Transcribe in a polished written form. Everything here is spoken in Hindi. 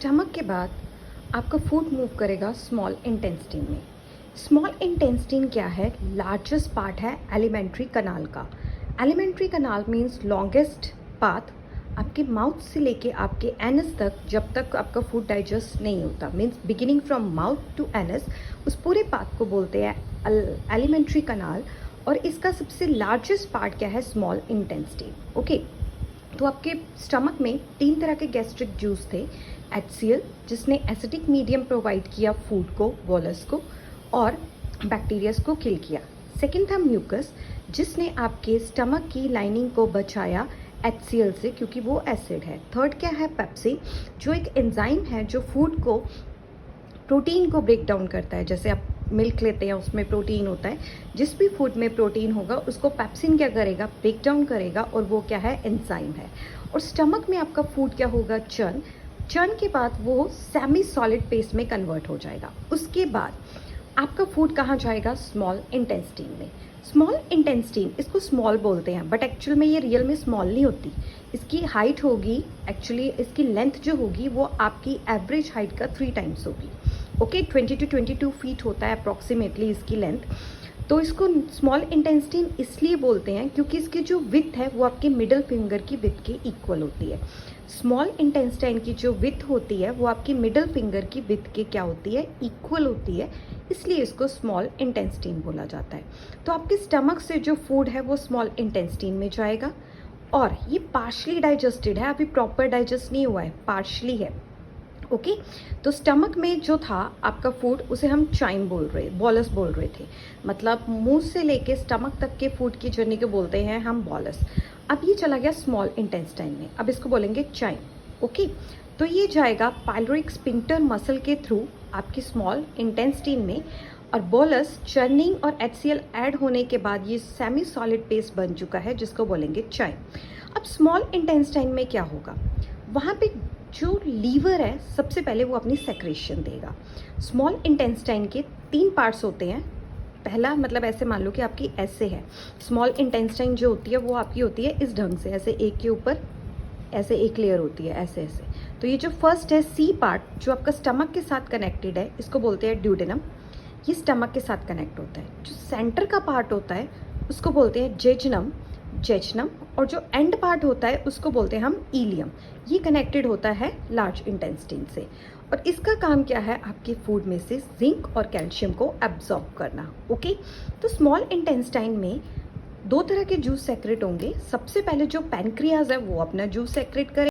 स्टमक के बाद आपका फूड मूव करेगा स्मॉल इंटेस्टाइन में। स्मॉल इंटेस्टाइन क्या है? लार्जेस्ट पार्ट है एलिमेंट्री कनाल का। एलिमेंट्री कनाल मीन्स लॉन्गेस्ट पाथ आपके माउथ से लेके आपके एनस तक, जब तक आपका फूड डाइजेस्ट नहीं होता, means beginning from mouth to anus, उस पूरे पाथ को बोलते हैं एलिमेंट्री कनाल। और इसका सबसे लार्जेस्ट पार्ट क्या है? Small intestine. ओके, तो आपके स्टमक में 3 तरह के गैस्ट्रिक जूस थे। एचसीएल, जिसने एसिडिक मीडियम प्रोवाइड किया फूड को, बोलस को, और बैक्टीरियाज को किल किया। सेकंड था म्यूकस, जिसने आपके स्टमक की लाइनिंग को बचाया एचसीएल से, क्योंकि वो एसिड है। थर्ड क्या है? पेप्सिन, जो एक एंजाइम है जो फूड को, प्रोटीन को ब्रेक डाउन करता है। जैसे आप मिल्क लेते हैं, उसमें प्रोटीन होता है। जिस भी फूड में प्रोटीन होगा उसको पेप्सिन क्या करेगा? ब्रेक डाउन करेगा, और वो क्या है? एंजाइम है। और स्टमक में आपका फूड क्या होगा? चर्न। चर्न के बाद वो सेमी सॉलिड पेस्ट में कन्वर्ट हो जाएगा। उसके बाद आपका फूड कहाँ जाएगा? स्मॉल इंटेस्टाइन में। स्मॉल इंटेस्टाइन, इसको स्मॉल बोलते हैं, बट एक्चुअल में ये रियल में स्मॉल नहीं होती। इसकी हाइट होगी, एक्चुअली इसकी लेंथ जो होगी वो आपकी एवरेज हाइट का 3 टाइम्स होगी। ओके, 20 to 22 फीट होता है अप्रॉक्सीमेटली इसकी लेंथ। तो इसको स्मॉल इंटेस्टाइन इसलिए बोलते हैं क्योंकि इसकी जो विड्थ है वो आपके मिडल फिंगर की विड्थ के इक्वल होती है। स्मॉल इंटेस्टाइन की जो विड्थ होती है वो आपकी मिडल फिंगर की विड्थ के क्या होती है? इक्वल होती है, इसलिए इसको स्मॉल इंटेस्टाइन बोला जाता है। तो आपके स्टमक से जो फूड है वो स्मॉल इंटेस्टाइन में जाएगा, और ये पार्शली डाइजेस्टेड है, अभी प्रॉपर डाइजेस्ट नहीं हुआ है, पार्शली है। ओके, तो स्टमक में जो था आपका फूड, उसे हम चाइम बोल रहे, बॉलस बोल रहे थे। मतलब मुंह से लेके स्टमक तक के फूड की जर्नी को बोलते हैं हम बॉलस। अब ये चला गया स्मॉल इंटेस्टाइन में, अब इसको बोलेंगे चाइम। ओके, तो ये जाएगा पाइलोरिक स्फिंक्टर मसल के थ्रू आपकी स्मॉल इंटेस्टाइन में, और बोलस चर्निंग और एचसीएल ऐड होने के बाद ये सेमी सॉलिड पेस्ट बन चुका है, जिसको बोलेंगे चाइम। अब स्मॉल इंटेस्टाइन में क्या होगा? वहाँ पे जो लीवर है सबसे पहले वो अपनी सेक्रेशन देगा। स्मॉल इंटेस्टाइन के 3 पार्ट्स होते हैं। पहला, मतलब ऐसे मान लो कि आपकी ऐसे है, स्मॉल इंटेस्टाइन जो होती है वो आपकी होती है इस ढंग से, ऐसे एक के ऊपर ऐसे एक लेयर होती है, ऐसे ऐसे। तो ये जो फर्स्ट है सी पार्ट, जो आपका स्टमक के साथ कनेक्टेड है, इसको बोलते हैं ड्यूडेनम। ये स्टमक के साथ कनेक्ट होता है। जो सेंटर का पार्ट होता है उसको बोलते हैं जेजनम, जेजनम। और जो एंड पार्ट होता है उसको बोलते हैं हम इलियम। ये कनेक्टेड होता है लार्ज इंटेस्टाइन से, और इसका काम क्या है? आपके फूड में से जिंक और कैल्शियम को एब्जॉर्ब करना। ओके, तो स्मॉल इंटेस्टाइन में 2 तरह के जूस सेक्रेट होंगे। सबसे पहले जो पैनक्रियाज है वो अपना जूस सेक्रेट करे,